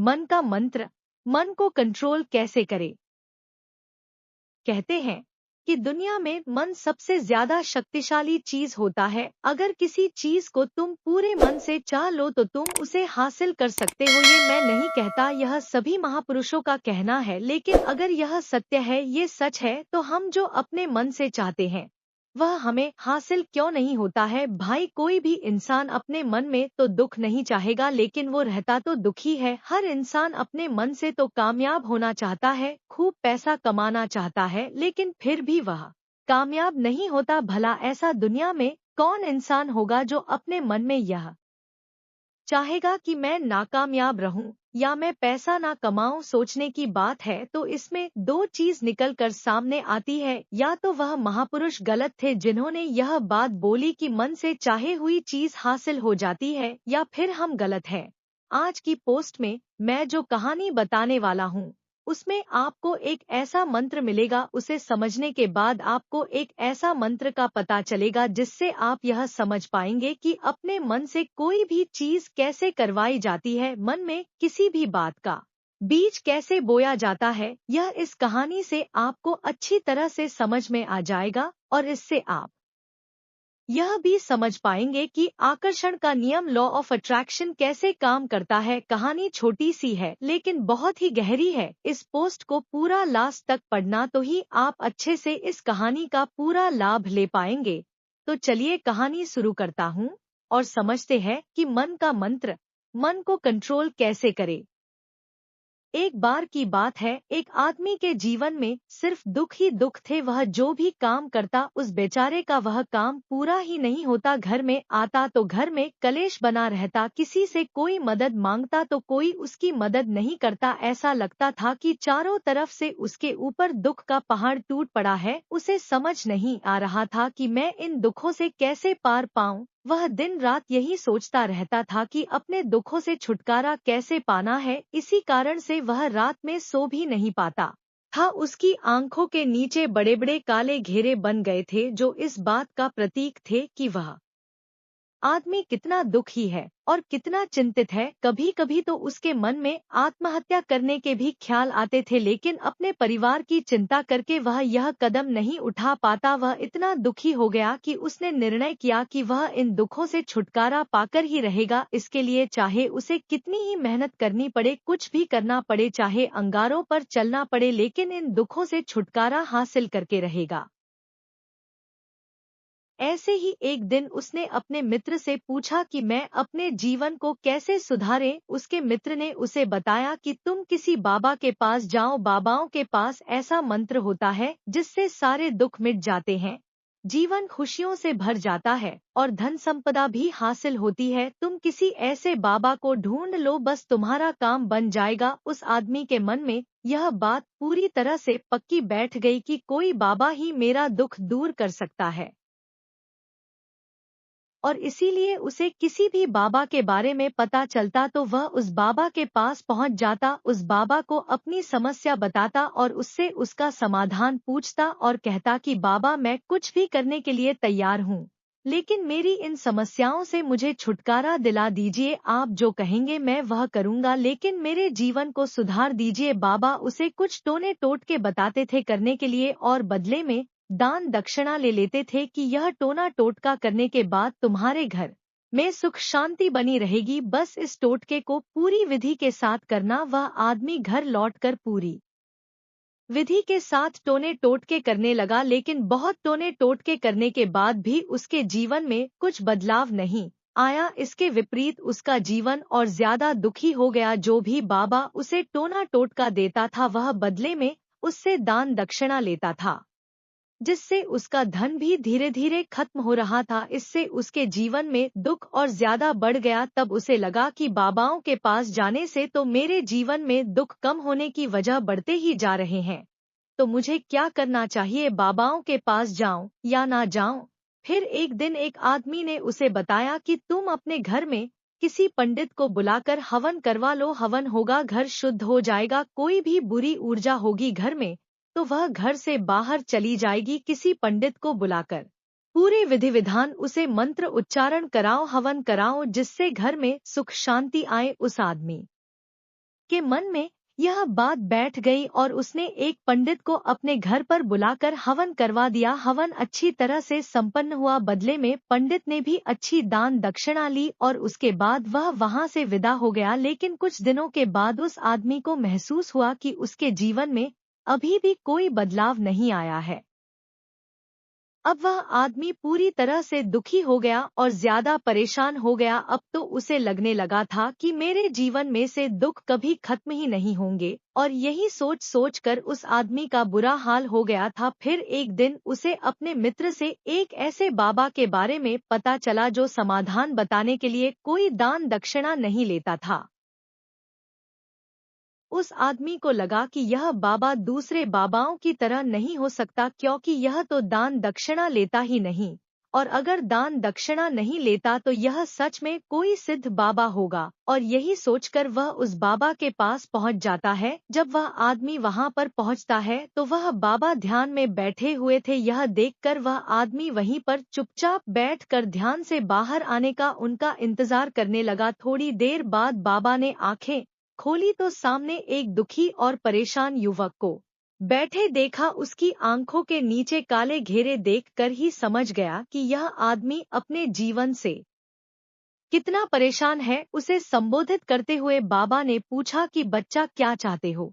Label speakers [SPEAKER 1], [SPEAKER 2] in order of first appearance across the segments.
[SPEAKER 1] मन का मंत्र, मन को कंट्रोल कैसे करें। कहते हैं कि दुनिया में मन सबसे ज्यादा शक्तिशाली चीज होता है। अगर किसी चीज को तुम पूरे मन से चाह लो तो तुम उसे हासिल कर सकते हो। ये मैं नहीं कहता, यह सभी महापुरुषों का कहना है, लेकिन अगर यह सत्य है, ये सच है, तो हम जो अपने मन से चाहते हैं वह हमें हासिल क्यों नहीं होता है। भाई, कोई भी इंसान अपने मन में तो दुख नहीं चाहेगा, लेकिन वो रहता तो दुखी है। हर इंसान अपने मन से तो कामयाब होना चाहता है, खूब पैसा कमाना चाहता है, लेकिन फिर भी वह कामयाब नहीं होता। भला ऐसा दुनिया में कौन इंसान होगा जो अपने मन में यह चाहेगा कि मैं नाकामयाब रहूं या मैं पैसा ना कमाऊं। सोचने की बात है तो इसमें दो चीज निकल कर सामने आती है, या तो वह महापुरुष गलत थे जिन्होंने यह बात बोली कि मन से चाहे हुई चीज हासिल हो जाती है, या फिर हम गलत हैं। आज की पोस्ट में मैं जो कहानी बताने वाला हूँ उसमें आपको एक ऐसा मंत्र मिलेगा। उसे समझने के बाद आपको एक ऐसा मंत्र का पता चलेगा जिससे आप यह समझ पाएंगे कि अपने मन से कोई भी चीज कैसे करवाई जाती है, मन में किसी भी बात का बीज कैसे बोया जाता है। यह इस कहानी से आपको अच्छी तरह से समझ में आ जाएगा और इससे आप यह भी समझ पाएंगे कि आकर्षण का नियम, लॉ ऑफ अट्रैक्शन, कैसे काम करता है। कहानी छोटी सी है लेकिन बहुत ही गहरी है। इस पोस्ट को पूरा लास्ट तक पढ़ना तो ही आप अच्छे से इस कहानी का पूरा लाभ ले पाएंगे। तो चलिए कहानी शुरू करता हूँ और समझते हैं कि मन का मंत्र, मन को कंट्रोल कैसे करे। एक बार की बात है, एक आदमी के जीवन में सिर्फ दुख ही दुख थे। वह जो भी काम करता उस बेचारे का वह काम पूरा ही नहीं होता। घर में आता तो घर में कलेश बना रहता, किसी से कोई मदद मांगता तो कोई उसकी मदद नहीं करता। ऐसा लगता था कि चारों तरफ से उसके ऊपर दुख का पहाड़ टूट पड़ा है। उसे समझ नहीं आ रहा था कि मैं इन दुखों से कैसे पार पाऊं। वह दिन रात यही सोचता रहता था कि अपने दुखों से छुटकारा कैसे पाना है। इसी कारण से वह रात में सो भी नहीं पाता था। उसकी आंखों के नीचे बड़े बड़े काले घेरे बन गए थे, जो इस बात का प्रतीक थे कि वह आदमी कितना दुखी है और कितना चिंतित है। कभी कभी तो उसके मन में आत्महत्या करने के भी ख्याल आते थे, लेकिन अपने परिवार की चिंता करके वह यह कदम नहीं उठा पाता। वह इतना दुखी हो गया कि उसने निर्णय किया कि वह इन दुखों से छुटकारा पाकर ही रहेगा। इसके लिए चाहे उसे कितनी ही मेहनत करनी पड़े, कुछ भी करना पड़े, चाहे अंगारों पर चलना पड़े, लेकिन इन दुखों से छुटकारा हासिल करके रहेगा। ऐसे ही एक दिन उसने अपने मित्र से पूछा कि मैं अपने जीवन को कैसे सुधारें। उसके मित्र ने उसे बताया कि तुम किसी बाबा के पास जाओ। बाबाओं के पास ऐसा मंत्र होता है जिससे सारे दुख मिट जाते हैं, जीवन खुशियों से भर जाता है और धन संपदा भी हासिल होती है। तुम किसी ऐसे बाबा को ढूंढ लो, बस तुम्हारा काम बन जाएगा। उस आदमी के मन में यह बात पूरी तरह से पक्की बैठ गई कि कोई बाबा ही मेरा दुख दूर कर सकता है, और इसीलिए उसे किसी भी बाबा के बारे में पता चलता तो वह उस बाबा के पास पहुंच जाता, उस बाबा को अपनी समस्या बताता और उससे उसका समाधान पूछता और कहता कि बाबा, मैं कुछ भी करने के लिए तैयार हूँ, लेकिन मेरी इन समस्याओं से मुझे छुटकारा दिला दीजिए। आप जो कहेंगे मैं वह करूँगा, लेकिन मेरे जीवन को सुधार दीजिए। बाबा उसे कुछ टोने टोटके बताते थे करने के लिए और बदले में दान दक्षिणा ले लेते थे कि यह टोना टोटका करने के बाद तुम्हारे घर में सुख शांति बनी रहेगी। बस इस टोटके को पूरी विधि के साथ करना। वह आदमी घर लौटकर पूरी विधि के साथ टोने टोटके करने लगा, लेकिन बहुत टोने टोटके करने के बाद भी उसके जीवन में कुछ बदलाव नहीं आया। इसके विपरीत उसका जीवन और ज्यादा दुखी हो गया। जो भी बाबा उसे टोना टोटका देता था वह बदले में उससे दान दक्षिणा लेता था, जिससे उसका धन भी धीरे धीरे खत्म हो रहा था। इससे उसके जीवन में दुख और ज्यादा बढ़ गया। तब उसे लगा कि बाबाओं के पास जाने से तो मेरे जीवन में दुख कम होने की वजह बढ़ते ही जा रहे हैं, तो मुझे क्या करना चाहिए, बाबाओं के पास जाऊं या ना जाऊं। फिर एक दिन एक आदमी ने उसे बताया कि तुम अपने घर में किसी पंडित को बुलाकर हवन करवा लो, हवन होगा, घर शुद्ध हो जाएगा। कोई भी बुरी ऊर्जा होगी घर में तो वह घर से बाहर चली जाएगी। किसी पंडित को बुलाकर पूरे विधि विधान उसे मंत्र उच्चारण कराओ, हवन कराओ, जिससे घर में सुख शांति आए। उस आदमी के मन में यह बात बैठ गई और उसने एक पंडित को अपने घर पर बुलाकर हवन करवा दिया। हवन अच्छी तरह से संपन्न हुआ। बदले में पंडित ने भी अच्छी दान दक्षिणा ली और उसके बाद वह वहां से विदा हो गया। लेकिन कुछ दिनों के बाद उस आदमी को महसूस हुआ कि उसके जीवन में अभी भी कोई बदलाव नहीं आया है। अब वह आदमी पूरी तरह से दुखी हो गया और ज्यादा परेशान हो गया। अब तो उसे लगने लगा था कि मेरे जीवन में से दुख कभी खत्म ही नहीं होंगे, और यही सोच सोच कर उस आदमी का बुरा हाल हो गया था। फिर एक दिन उसे अपने मित्र से एक ऐसे बाबा के बारे में पता चला जो समाधान बताने के लिए कोई दान दक्षिणा नहीं लेता था। उस आदमी को लगा कि यह बाबा दूसरे बाबाओं की तरह नहीं हो सकता, क्योंकि यह तो दान दक्षिणा लेता ही नहीं, और अगर दान दक्षिणा नहीं लेता तो यह सच में कोई सिद्ध बाबा होगा। और यही सोचकर वह उस बाबा के पास पहुंच जाता है। जब वह आदमी वहां पर पहुंचता है तो वह बाबा ध्यान में बैठे हुए थे। यह देखकर वह आदमी वहीं पर चुपचाप बैठकर ध्यान से बाहर आने का उनका इंतजार करने लगा। थोड़ी देर बाद बाबा ने आंखें खोली तो सामने एक दुखी और परेशान युवक को बैठे देखा। उसकी आंखों के नीचे काले घेरे देखकर ही समझ गया कि यह आदमी अपने जीवन से कितना परेशान है। उसे संबोधित करते हुए बाबा ने पूछा कि बच्चा, क्या चाहते हो?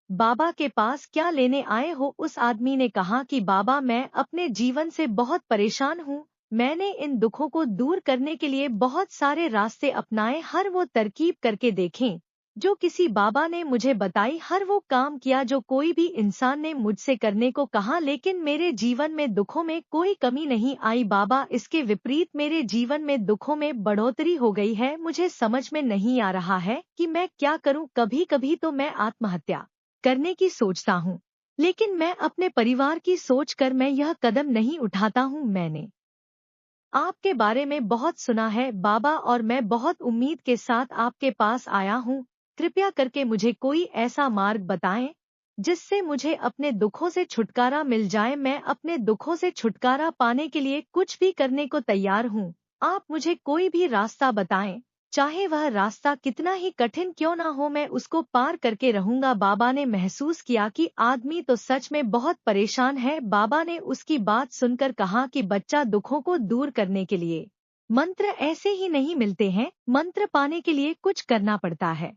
[SPEAKER 1] बाबा के पास क्या लेने आए हो? उस आदमी ने कहा कि बाबा, मैं अपने जीवन से बहुत परेशान हूँ। मैंने इन दुखों को दूर करने के लिए बहुत सारे रास्ते अपनाए, हर वो तरकीब करके देखें जो किसी बाबा ने मुझे बताई, हर वो काम किया जो कोई भी इंसान ने मुझसे करने को कहा, लेकिन मेरे जीवन में दुखों में कोई कमी नहीं आई। बाबा, इसके विपरीत मेरे जीवन में दुखों में बढ़ोतरी हो गई है। मुझे समझ में नहीं आ रहा है कि मैं क्या करूं। कभी कभी तो मैं आत्महत्या करने की सोचता हूँ, लेकिन मैं अपने परिवार की सोच कर मैं यह कदम नहीं उठाता हूँ। मैंने आपके बारे में बहुत सुना है बाबा, और मैं बहुत उम्मीद के साथ आपके पास आया हूँ। कृपया करके मुझे कोई ऐसा मार्ग बताएं जिससे मुझे अपने दुखों से छुटकारा मिल जाए। मैं अपने दुखों से छुटकारा पाने के लिए कुछ भी करने को तैयार हूँ। आप मुझे कोई भी रास्ता बताएं, चाहे वह रास्ता कितना ही कठिन क्यों ना हो, मैं उसको पार करके रहूंगा। बाबा ने महसूस किया कि आदमी तो सच में बहुत परेशान है। बाबा ने उसकी बात सुनकर कहा कि बच्चा, दुखों को दूर करने के लिए मंत्र ऐसे ही नहीं मिलते हैं, मंत्र पाने के लिए कुछ करना पड़ता है।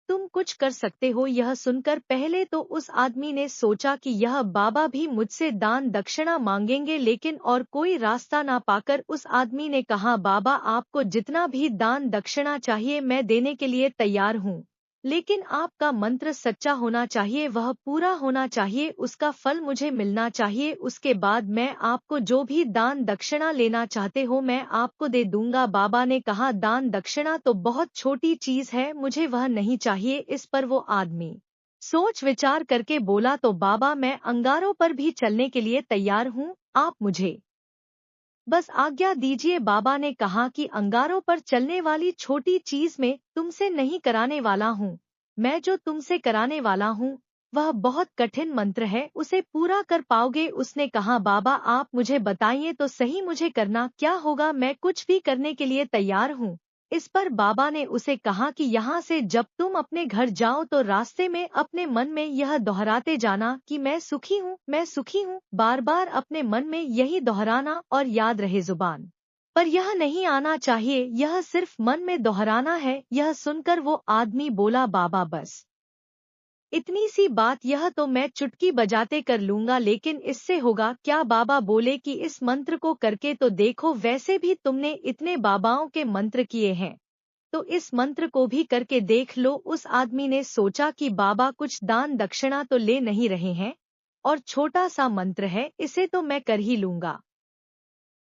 [SPEAKER 1] तुम कुछ कर सकते हो। यह सुनकर पहले तो उस आदमी ने सोचा कि यह बाबा भी मुझसे दान दक्षिणा मांगेंगे, लेकिन और कोई रास्ता ना पाकर उस आदमी ने कहा, बाबा, आपको जितना भी दान दक्षिणा चाहिए मैं देने के लिए तैयार हूँ, लेकिन आपका मंत्र सच्चा होना चाहिए, वह पूरा होना चाहिए, उसका फल मुझे मिलना चाहिए। उसके बाद मैं आपको जो भी दान दक्षिणा लेना चाहते हो मैं आपको दे दूंगा। बाबा ने कहा, दान दक्षिणा तो बहुत छोटी चीज है, मुझे वह नहीं चाहिए। इस पर वो आदमी सोच विचार करके बोला, तो बाबा, मैं अंगारों पर भी चलने के लिए तैयार हूँ, आप मुझे बस आज्ञा दीजिए। बाबा ने कहा कि अंगारों पर चलने वाली छोटी चीज में तुमसे नहीं कराने वाला हूँ। मैं जो तुमसे कराने वाला हूँ वह बहुत कठिन मंत्र है, उसे पूरा कर पाओगे? उसने कहा, बाबा, आप मुझे बताइए तो सही, मुझे करना क्या होगा? मैं कुछ भी करने के लिए तैयार हूँ। इस पर बाबा ने उसे कहा कि यहाँ से जब तुम अपने घर जाओ तो रास्ते में अपने मन में यह दोहराते जाना कि मैं सुखी हूँ, मैं सुखी हूँ। बार बार अपने मन में यही दोहराना, और याद रहे जुबान पर यह नहीं आना चाहिए, यह सिर्फ मन में दोहराना है। यह सुनकर वो आदमी बोला, बाबा, बस इतनी सी बात, यह तो मैं चुटकी बजाते कर लूंगा, लेकिन इससे होगा क्या? बाबा बोले कि इस मंत्र को करके तो देखो, वैसे भी तुमने इतने बाबाओं के मंत्र किए हैं तो इस मंत्र को भी करके देख लो। उस आदमी ने सोचा कि बाबा कुछ दान दक्षिणा तो ले नहीं रहे हैं, और छोटा सा मंत्र है, इसे तो मैं कर ही लूंगा।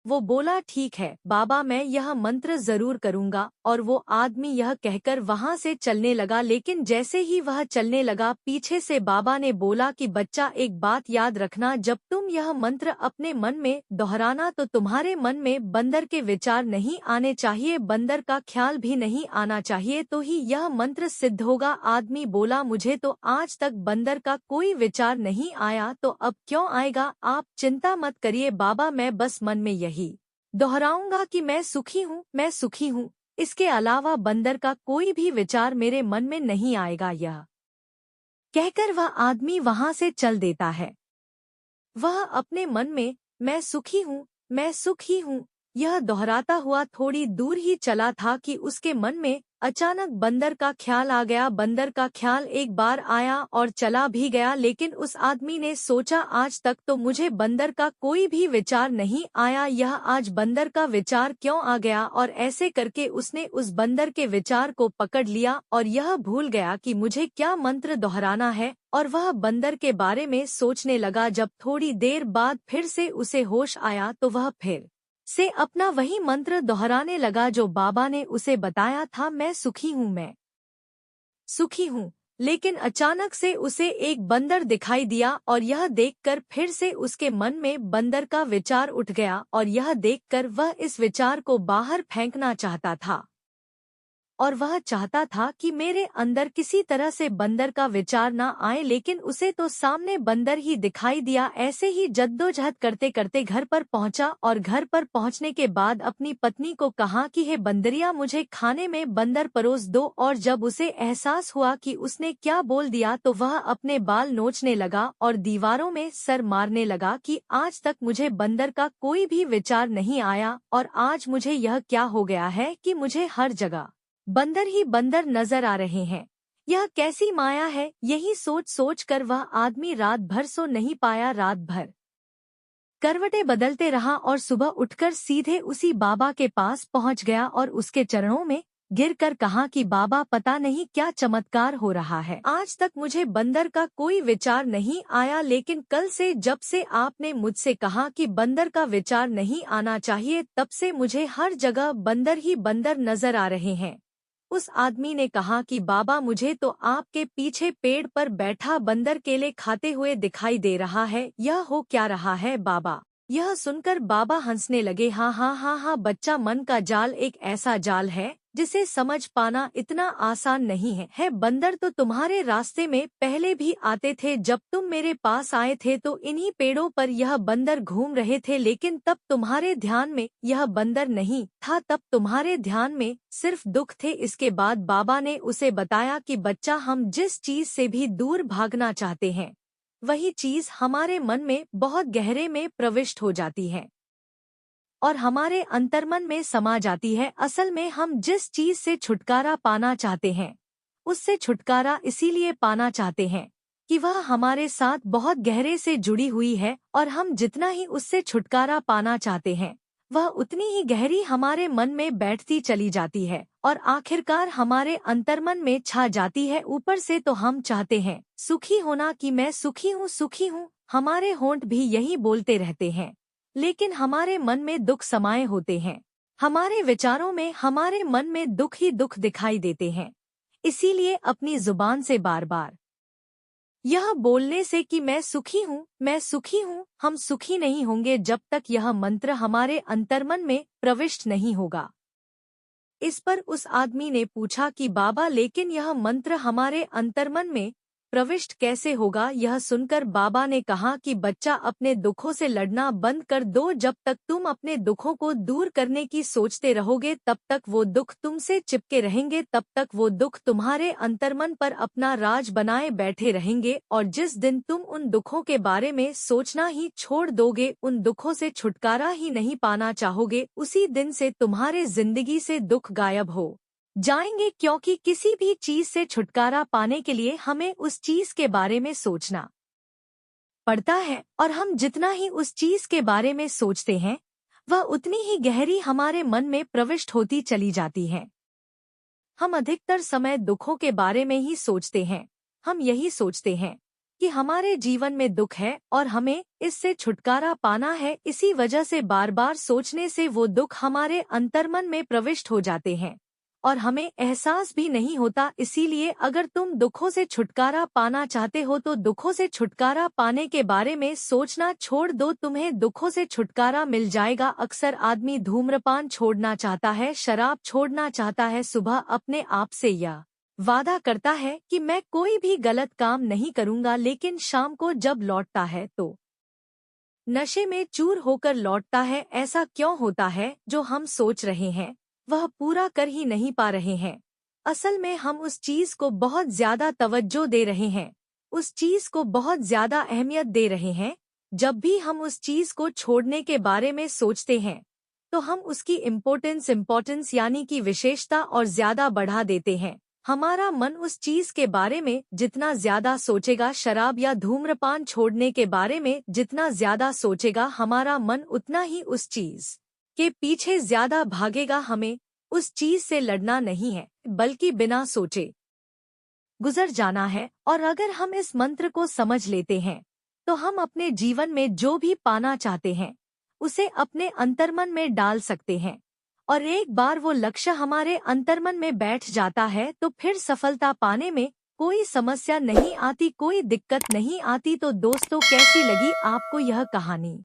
[SPEAKER 1] वो बोला, ठीक है बाबा, मैं यह मंत्र जरूर करूंगा। और वो आदमी यह कहकर वहां से चलने लगा। लेकिन जैसे ही वह चलने लगा, पीछे से बाबा ने बोला कि बच्चा, एक बात याद रखना, जब तुम यह मंत्र अपने मन में दोहराना तो तुम्हारे मन में बंदर के विचार नहीं आने चाहिए, बंदर का ख्याल भी नहीं आना चाहिए, तो ही यह मंत्र सिद्ध होगा। आदमी बोला, मुझे तो आज तक बंदर का कोई विचार नहीं आया, तो अब क्यों आएगा? आप चिंता मत करिए बाबा, मैं बस मन में यही दोहराऊंगा कि मैं सुखी हूँ, मैं सुखी हूँ। इसके अलावा बंदर का कोई भी विचार मेरे मन में नहीं आएगा। यह कहकर वह आदमी वहां से चल देता है। वह अपने मन में मैं सुखी हूँ, मैं सुखी हूँ, यह दोहराता हुआ थोड़ी दूर ही चला था कि उसके मन में अचानक बंदर का ख्याल आ गया। बंदर का ख्याल एक बार आया और चला भी गया, लेकिन उस आदमी ने सोचा आज तक तो मुझे बंदर का कोई भी विचार नहीं आया, यह आज बंदर का विचार क्यों आ गया। और ऐसे करके उसने उस बंदर के विचार को पकड़ लिया और यह भूल गया कि मुझे क्या मंत्र दोहराना है, और वह बंदर के बारे में सोचने लगा। जब थोड़ी देर बाद फिर से उसे होश आया तो वह फिर से अपना वही मंत्र दोहराने लगा जो बाबा ने उसे बताया था, मैं सुखी हूँ, मैं सुखी हूँ। लेकिन अचानक से उसे एक बंदर दिखाई दिया और यह देखकर फिर से उसके मन में बंदर का विचार उठ गया और यह देखकर वह इस विचार को बाहर फेंकना चाहता था। और वह चाहता था कि मेरे अंदर किसी तरह से बंदर का विचार ना आए, लेकिन उसे तो सामने बंदर ही दिखाई दिया। ऐसे ही जद्दोजहद करते करते घर पर पहुंचा और घर पर पहुंचने के बाद अपनी पत्नी को कहा कि हे बंदरिया, मुझे खाने में बंदर परोस दो। और जब उसे एहसास हुआ कि उसने क्या बोल दिया तो वह अपने बाल नोचने लगा और दीवारों में सर मारने लगा कि आज तक मुझे बंदर का कोई भी विचार नहीं आया और आज मुझे यह क्या हो गया है कि मुझे हर जगह बंदर ही बंदर नजर आ रहे हैं। यह कैसी माया है। यही सोच सोच कर वह आदमी रात भर सो नहीं पाया। रात भर करवटें बदलते रहा और सुबह उठकर सीधे उसी बाबा के पास पहुंच गया और उसके चरणों में गिरकर कहा कि बाबा, पता नहीं क्या चमत्कार हो रहा है, आज तक मुझे बंदर का कोई विचार नहीं आया, लेकिन कल से जब से आपने मुझसे कहा कि बंदर का विचार नहीं आना चाहिए, तब से मुझे हर जगह बंदर ही बंदर नजर आ रहे हैं। उस आदमी ने कहा कि बाबा, मुझे तो आपके पीछे पेड़ पर बैठा बंदर केले खाते हुए दिखाई दे रहा है, यह हो क्या रहा है बाबा। यह सुनकर बाबा हंसने लगे। हाँ हाँ हाँ हाँ बच्चा, मन का जाल एक ऐसा जाल है जिसे समझ पाना इतना आसान नहीं है। बंदर तो तुम्हारे रास्ते में पहले भी आते थे। जब तुम मेरे पास आए थे तो इन्हीं पेड़ों पर यह बंदर घूम रहे थे, लेकिन तब तुम्हारे ध्यान में यह बंदर नहीं था, तब तुम्हारे ध्यान में सिर्फ दुख थे। इसके बाद बाबा ने उसे बताया कि बच्चा, हम जिस चीज से भी दूर भागना चाहते हैं वही चीज हमारे मन में बहुत गहरे में प्रविष्ट हो जाती है और हमारे अंतर्मन में समा जाती है। असल में हम जिस चीज से छुटकारा पाना चाहते हैं उससे छुटकारा इसीलिए पाना चाहते हैं कि वह हमारे साथ बहुत गहरे से जुड़ी हुई है, और हम जितना ही उससे छुटकारा पाना चाहते हैं वह उतनी ही गहरी हमारे मन में बैठती चली जाती है और आखिरकार हमारे अंतर्मन में छा जाती है। ऊपर से तो हम चाहते हैं सुखी होना कि मैं सुखी हूँ, सुखी हूँ, हमारे होंठ भी यही बोलते रहते हैं, लेकिन हमारे मन में दुख समाये होते हैं। हमारे विचारों में, हमारे मन में दुख ही दुख दिखाई देते हैं। इसीलिए अपनी जुबान से बार बार यह बोलने से कि मैं सुखी हूँ, मैं सुखी हूँ, हम सुखी नहीं होंगे जब तक यह मंत्र हमारे अंतर्मन में प्रविष्ट नहीं होगा। इस पर उस आदमी ने पूछा कि बाबा, लेकिन यह मंत्र हमारे अंतर्मन में प्रविष्ट कैसे होगा। यह सुनकर बाबा ने कहा कि बच्चा, अपने दुखों से लड़ना बंद कर दो। जब तक तुम अपने दुखों को दूर करने की सोचते रहोगे तब तक वो दुख तुमसे चिपके रहेंगे, तब तक वो दुख तुम्हारे अंतर्मन पर अपना राज बनाए बैठे रहेंगे। और जिस दिन तुम उन दुखों के बारे में सोचना ही छोड़ दोगे, उन दुखों से छुटकारा ही नहीं पाना चाहोगे, उसी दिन से तुम्हारे जिंदगी से दुख गायब हो जाएंगे। क्योंकि किसी भी चीज से छुटकारा पाने के लिए हमें उस चीज के बारे में सोचना पड़ता है, और हम जितना ही उस चीज के बारे में सोचते हैं वह उतनी ही गहरी हमारे मन में प्रविष्ट होती चली जाती है। हम अधिकतर समय दुखों के बारे में ही सोचते हैं। हम यही सोचते हैं कि हमारे जीवन में दुख है और हमें इससे छुटकारा पाना है। इसी वजह से बार बार सोचने से वो दुख हमारे अंतर्मन में प्रविष्ट हो जाते हैं और हमें एहसास भी नहीं होता। इसीलिए अगर तुम दुखों से छुटकारा पाना चाहते हो तो दुखों से छुटकारा पाने के बारे में सोचना छोड़ दो, तुम्हें दुखों से छुटकारा मिल जाएगा। अक्सर आदमी धूम्रपान छोड़ना चाहता है, शराब छोड़ना चाहता है, सुबह अपने आप से यह वादा करता है कि मैं कोई भी गलत काम नहीं करूंगा, लेकिन शाम को जब लौटता है तो नशे में चूर होकर लौटता है। ऐसा क्यों होता है जो हम सोच रहे हैं वह पूरा कर ही नहीं पा रहे हैं। असल में हम उस चीज को बहुत ज्यादा तवज्जो दे रहे हैं, उस चीज को बहुत ज्यादा अहमियत दे रहे हैं। जब भी हम उस चीज को छोड़ने के बारे में सोचते हैं तो हम उसकी इम्पोर्टेंस यानी कि विशेषता और ज्यादा बढ़ा देते हैं। हमारा मन उस चीज के बारे में जितना ज्यादा सोचेगा, शराब या धूम्रपान छोड़ने के बारे में जितना ज्यादा सोचेगा, हमारा मन उतना ही उस चीज के पीछे ज्यादा भागेगा। हमें उस चीज से लड़ना नहीं है, बल्कि बिना सोचे गुजर जाना है। और अगर हम इस मंत्र को समझ लेते हैं तो हम अपने जीवन में जो भी पाना चाहते हैं उसे अपने अंतर्मन में डाल सकते हैं। और एक बार वो लक्ष्य हमारे अंतर्मन में बैठ जाता है तो फिर सफलता पाने में कोई समस्या नहीं आती, कोई दिक्कत नहीं आती। तो दोस्तों, कैसी लगी आपको यह कहानी?